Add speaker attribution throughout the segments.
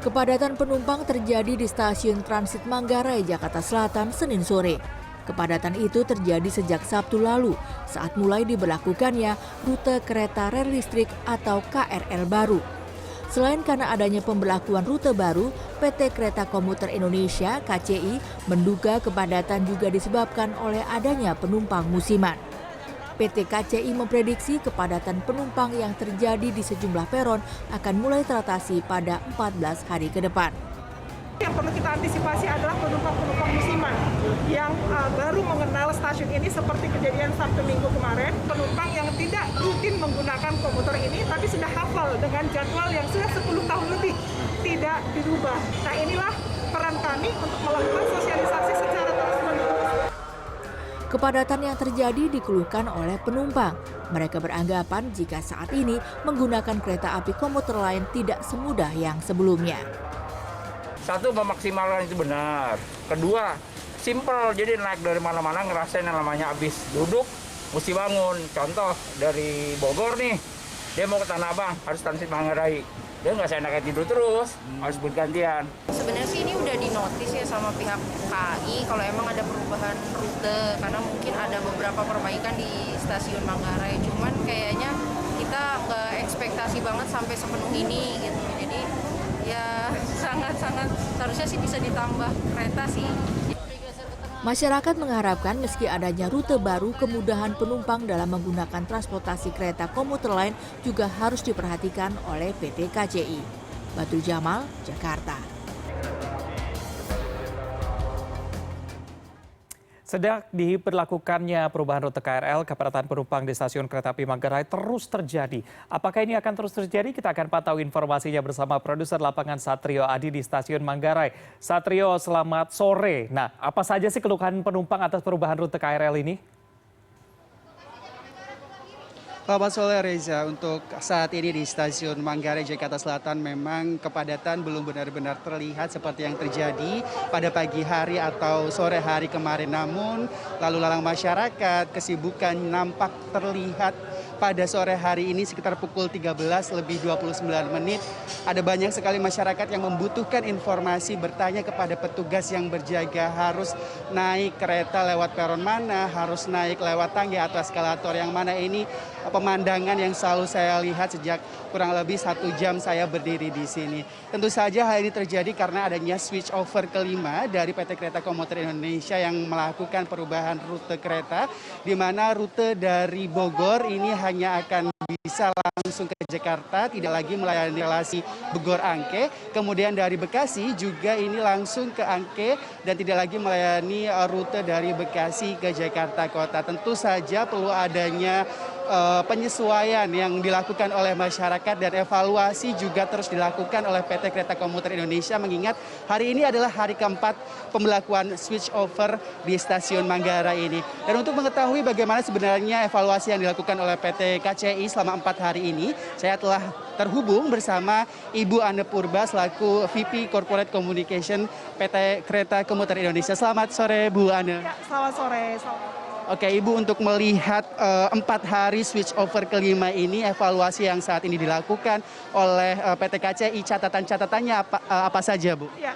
Speaker 1: Kepadatan penumpang terjadi di stasiun Transit Manggarai, Jakarta Selatan, Senin sore. Kepadatan itu terjadi sejak Sabtu lalu saat mulai diberlakukannya rute kereta rel listrik atau KRL baru. Selain karena adanya pemberlakuan rute baru, PT Kereta Komuter Indonesia (KCI) menduga kepadatan juga disebabkan oleh adanya penumpang musiman. PT KCI memprediksi kepadatan penumpang yang terjadi di sejumlah peron akan mulai teratasi pada 14 hari ke depan.
Speaker 2: Yang perlu kita antisipasi adalah penumpang-penumpang musiman yang baru mengenal stasiun ini seperti kejadian Sabtu Minggu kemarin. Penumpang yang tidak rutin menggunakan komuter ini tapi sudah hafal dengan jadwal yang sudah 10 tahun lebih tidak dirubah. Nah, inilah peran kami untuk melakukan sosialisasi secara terus-menerus.
Speaker 1: Kepadatan yang terjadi dikeluhkan oleh penumpang. Mereka beranggapan jika saat ini menggunakan kereta api komuter lain tidak semudah yang sebelumnya.
Speaker 3: Satu, memaksimalkan itu benar. Kedua, simple, jadi naik dari mana-mana ngerasain yang namanya habis duduk, mesti bangun. Contoh, dari Bogor nih, dia mau ke Tanah Abang, harus transit Manggarai. Dia nggak seenaknya tidur terus, harus bergantian.
Speaker 4: Sebenarnya sih ini udah dinotis ya sama pihak KAI kalau emang ada perubahan rute, karena mungkin ada beberapa perbaikan di stasiun Manggarai. Cuman kayaknya kita nggak ekspektasi banget sampai sepenuh ini gitu. Jadi ya sangat-sangat seharusnya sih bisa ditambah kereta sih.
Speaker 1: Masyarakat mengharapkan meski adanya rute baru, kemudahan penumpang dalam menggunakan transportasi kereta komuter lain juga harus diperhatikan oleh PT KCI. Badrul Jamal, Jakarta.
Speaker 5: Sejak diberlakukannya perubahan rute KRL, kepadatan penumpang di stasiun kereta api Manggarai terus terjadi. Apakah ini akan terus terjadi? Kita akan pantau informasinya bersama produser lapangan Satrio Adi di stasiun Manggarai. Satrio, selamat sore. Nah, apa saja sih keluhan penumpang atas perubahan rute KRL ini?
Speaker 6: Selamat sore Reza, untuk saat ini di stasiun Manggarai Jakarta Selatan memang kepadatan belum benar-benar terlihat seperti yang terjadi pada pagi hari atau sore hari kemarin. Namun lalu lalang masyarakat, kesibukan nampak terlihat pada sore hari ini sekitar pukul 13:29. Ada banyak sekali masyarakat yang membutuhkan informasi, bertanya kepada petugas yang berjaga harus naik kereta lewat peron mana, harus naik lewat tangga atau eskalator yang mana. Ini pemandangan yang selalu saya lihat sejak kurang lebih 1 jam saya berdiri di sini. Tentu saja hal ini terjadi karena adanya switch over kelima dari PT Kereta Komuter Indonesia yang melakukan perubahan rute kereta, di mana rute dari Bogor ini hanya akan bisa langsung ke Jakarta, tidak lagi melayani relasi Bogor-Angke. Kemudian dari Bekasi juga ini langsung ke Angke dan tidak lagi melayani rute dari Bekasi ke Jakarta Kota. Tentu saja perlu adanya penyesuaian yang dilakukan oleh masyarakat dan evaluasi juga terus dilakukan oleh PT Kereta Komuter Indonesia, mengingat hari ini adalah hari keempat pemberlakuan switch over di stasiun Manggarai ini. Dan untuk mengetahui bagaimana sebenarnya evaluasi yang dilakukan oleh PT KCI selama 4 hari ini, saya telah terhubung bersama Ibu Ane Purba selaku VP Corporate Communication PT Kereta Komuter Indonesia. Selamat sore Bu Ane.
Speaker 2: Ya, selamat sore.
Speaker 6: Oke Ibu, untuk melihat 4 hari switch over kelima ini, evaluasi yang saat ini dilakukan oleh PT KCI, catatan-catatannya apa saja Bu?
Speaker 2: Ya,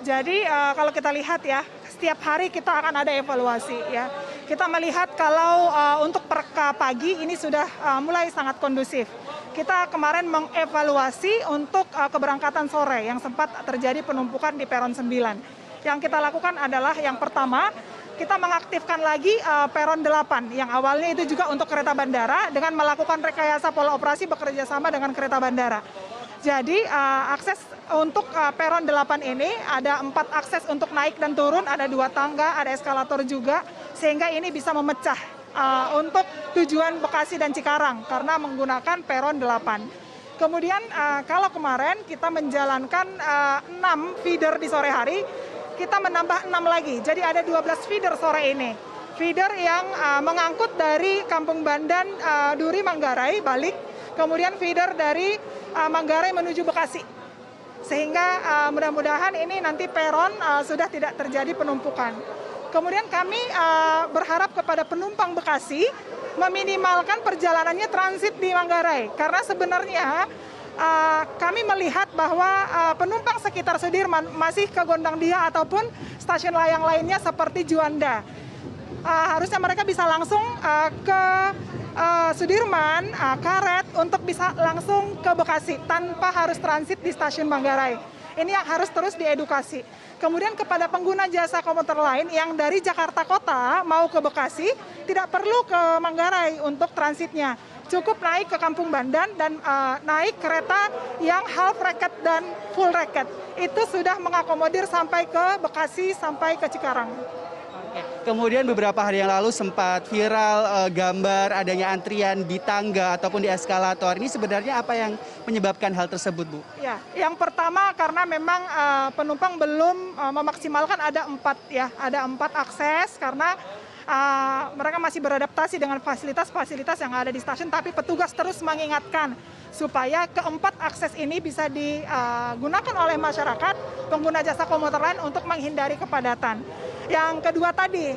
Speaker 2: jadi kalau kita lihat ya, setiap hari kita akan ada evaluasi ya. Kita melihat kalau untuk per pagi ini sudah mulai sangat kondusif. Kita kemarin mengevaluasi untuk keberangkatan sore yang sempat terjadi penumpukan di peron 9. Yang kita lakukan adalah yang pertama, kita mengaktifkan lagi peron 8 yang awalnya itu juga untuk kereta bandara dengan melakukan rekayasa pola operasi bekerja sama dengan kereta bandara. Jadi akses untuk peron 8 ini ada 4 akses untuk naik dan turun, ada 2 tangga, ada eskalator juga, sehingga ini bisa memecah untuk tujuan Bekasi dan Cikarang karena menggunakan peron 8. Kemudian kalau kemarin kita menjalankan 6 feeder di sore hari, kita menambah 6 lagi, jadi ada 12 feeder sore ini. Feeder yang mengangkut dari Kampung Bandan, Duri, Manggarai, balik, kemudian feeder dari Manggarai menuju Bekasi. Sehingga mudah-mudahan ini nanti peron sudah tidak terjadi penumpukan. Kemudian kami berharap kepada penumpang Bekasi meminimalkan perjalanannya transit di Manggarai. Karena sebenarnya kami melihat bahwa penumpang sekitar Sudirman masih ke Gondangdia ataupun stasiun layang lainnya seperti Juanda. Harusnya mereka bisa langsung ke Sudirman, Karet untuk bisa langsung ke Bekasi tanpa harus transit di stasiun Manggarai. Ini yang harus terus diedukasi. Kemudian kepada pengguna jasa komuter lain yang dari Jakarta Kota mau ke Bekasi, tidak perlu ke Manggarai untuk transitnya. Cukup naik ke Kampung Bandan dan naik kereta yang half racket dan full racket. Itu sudah mengakomodir sampai ke Bekasi, sampai ke Cikarang.
Speaker 6: Kemudian beberapa hari yang lalu sempat viral gambar adanya antrian di tangga ataupun di eskalator. Ini sebenarnya apa yang menyebabkan hal tersebut, Bu?
Speaker 2: Ya, yang pertama karena memang penumpang belum memaksimalkan ada 4 akses karena mereka masih beradaptasi dengan fasilitas-fasilitas yang ada di stasiun, tapi petugas terus mengingatkan supaya keempat akses ini bisa digunakan oleh masyarakat pengguna jasa komuter lain untuk menghindari kepadatan. Yang kedua tadi,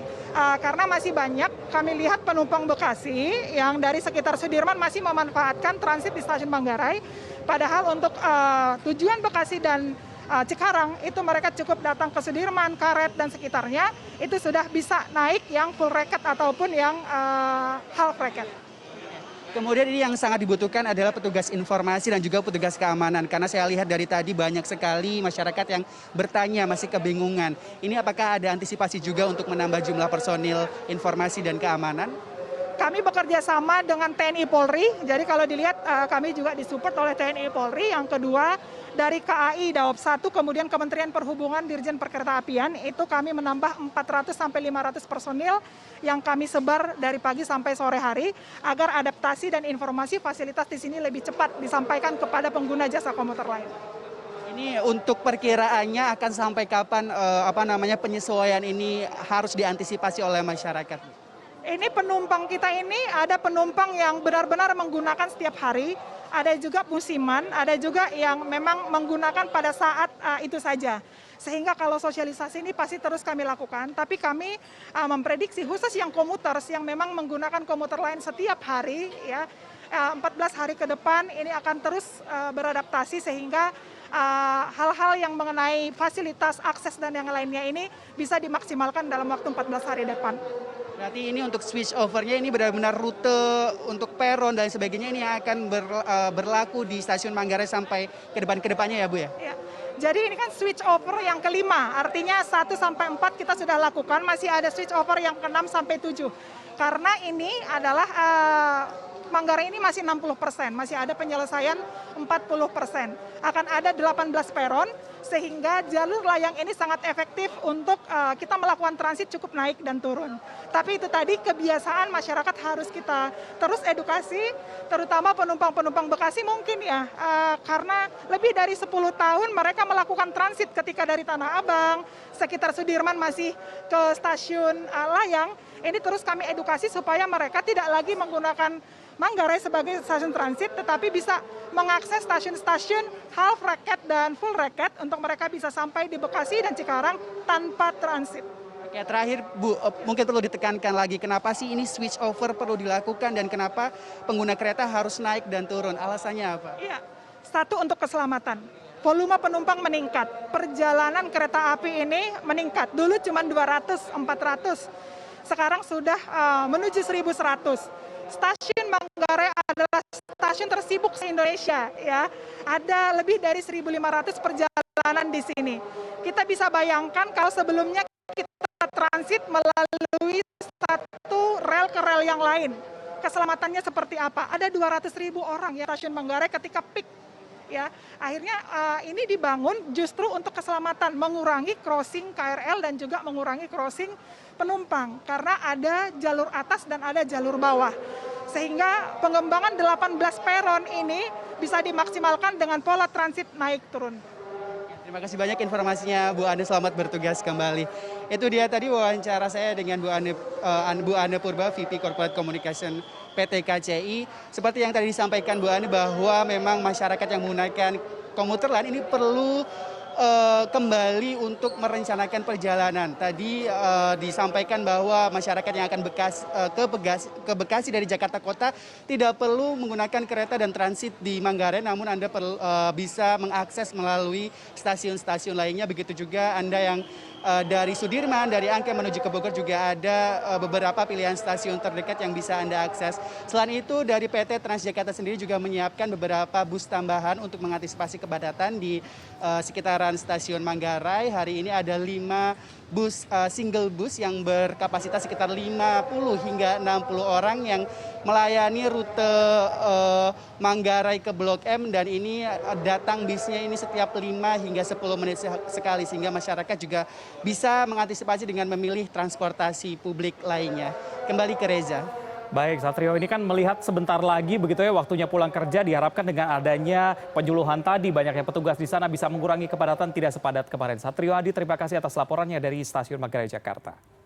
Speaker 2: karena masih banyak kami lihat penumpang Bekasi yang dari sekitar Sudirman masih memanfaatkan transit di stasiun Manggarai, padahal untuk tujuan Bekasi dan Cikarang itu mereka cukup datang ke Sudirman, Karet dan sekitarnya itu sudah bisa naik yang full racket ataupun yang half racket.
Speaker 6: Kemudian ini yang sangat dibutuhkan adalah petugas informasi dan juga petugas keamanan. Karena saya lihat dari tadi banyak sekali masyarakat yang bertanya masih kebingungan. Ini apakah ada antisipasi juga untuk menambah jumlah personil informasi dan keamanan?
Speaker 2: Kami bekerja sama dengan TNI Polri, jadi kalau dilihat kami juga disupport oleh TNI Polri. Yang kedua dari KAI Daop 1, kemudian Kementerian Perhubungan Dirjen Perkeretaapian, itu kami menambah 400 sampai 500 personil yang kami sebar dari pagi sampai sore hari agar adaptasi dan informasi fasilitas di sini lebih cepat disampaikan kepada pengguna jasa komuter lain.
Speaker 6: Ini untuk perkiraannya akan sampai kapan penyesuaian ini harus diantisipasi oleh masyarakat?
Speaker 2: Ini penumpang kita ini ada penumpang yang benar-benar menggunakan setiap hari, ada juga musiman, ada juga yang memang menggunakan pada saat itu saja. Sehingga kalau sosialisasi ini pasti terus kami lakukan, tapi kami memprediksi khusus yang komuters yang memang menggunakan komuter lain setiap hari, ya 14 hari ke depan ini akan terus beradaptasi sehingga hal-hal yang mengenai fasilitas, akses dan yang lainnya ini bisa dimaksimalkan dalam waktu 14 hari depan.
Speaker 6: Berarti ini untuk switch overnya ini benar-benar rute untuk peron dan sebagainya ini akan berlaku di stasiun Manggarai sampai ke depannya ya Bu ya?
Speaker 2: Ya. Jadi ini kan switch over yang kelima, artinya 1 sampai 4 kita sudah lakukan, masih ada switch over yang ke-6 sampai 7. Karena ini adalah Manggarai ini masih 60%, masih ada penyelesaian 40%. Akan ada 18 peron, sehingga jalur layang ini sangat efektif untuk kita melakukan transit cukup naik dan turun. Tapi itu tadi kebiasaan masyarakat harus kita terus edukasi, terutama penumpang-penumpang Bekasi mungkin ya, karena lebih dari 10 tahun mereka melakukan transit ketika dari Tanah Abang, sekitar Sudirman masih ke stasiun layang, ini terus kami edukasi supaya mereka tidak lagi menggunakan Manggarai sebagai stasiun transit, tetapi bisa mengakses stasiun-stasiun half racket dan full racket untuk mereka bisa sampai di Bekasi dan Cikarang tanpa transit.
Speaker 6: Oke, terakhir Bu, mungkin perlu ditekankan lagi kenapa sih ini switch over perlu dilakukan dan kenapa pengguna kereta harus naik dan turun? Alasannya apa?
Speaker 2: Iya, satu untuk keselamatan. Volume penumpang meningkat, perjalanan kereta api ini meningkat. Dulu cuma 200, 400, sekarang sudah menuju 1.100. Stasiun Manggarai adalah stasiun tersibuk se-Indonesia, ya. Ada lebih dari 1.500 perjalanan di sini. Kita bisa bayangkan kalau sebelumnya kita transit melalui satu rel ke rel yang lain. Keselamatannya seperti apa? Ada 200.000 orang ya stasiun Manggarai ketika peak. Ya, akhirnya ini dibangun justru untuk keselamatan, mengurangi crossing KRL dan juga mengurangi crossing penumpang karena ada jalur atas dan ada jalur bawah. Sehingga pengembangan 18 peron ini bisa dimaksimalkan dengan pola transit naik turun.
Speaker 6: Terima kasih banyak informasinya Bu Ane, selamat bertugas kembali. Itu dia tadi wawancara saya dengan Bu Ane Purba, VP Corporate Communication PT KCI. Seperti yang tadi disampaikan Bu Ane bahwa memang masyarakat yang menggunakan komuter lain ini perlu kembali untuk merencanakan perjalanan. Tadi disampaikan bahwa masyarakat yang akan ke Bekasi dari Jakarta Kota tidak perlu menggunakan kereta dan transit di Manggarai, namun Anda bisa mengakses melalui stasiun-stasiun lainnya. Begitu juga Anda yang dari Sudirman, dari Angke menuju ke Bogor juga ada beberapa pilihan stasiun terdekat yang bisa Anda akses. Selain itu, dari PT Transjakarta sendiri juga menyiapkan beberapa bus tambahan untuk mengantisipasi kepadatan di sekitaran stasiun Manggarai. Hari ini ada 5 bus single bus yang berkapasitas sekitar 50 hingga 60 orang yang melayani rute Manggarai ke Blok M, dan ini datang bisnya ini setiap 5 hingga 10 menit sekali, sehingga masyarakat juga bisa mengantisipasi dengan memilih transportasi publik lainnya. Kembali ke Reza.
Speaker 5: Baik, Satrio, ini kan melihat sebentar lagi begitu ya waktunya pulang kerja, diharapkan dengan adanya penyuluhan tadi banyaknya petugas di sana bisa mengurangi kepadatan tidak sepadat kemarin. Satrio Adi, terima kasih atas laporannya dari Stasiun Manggarai, Jakarta.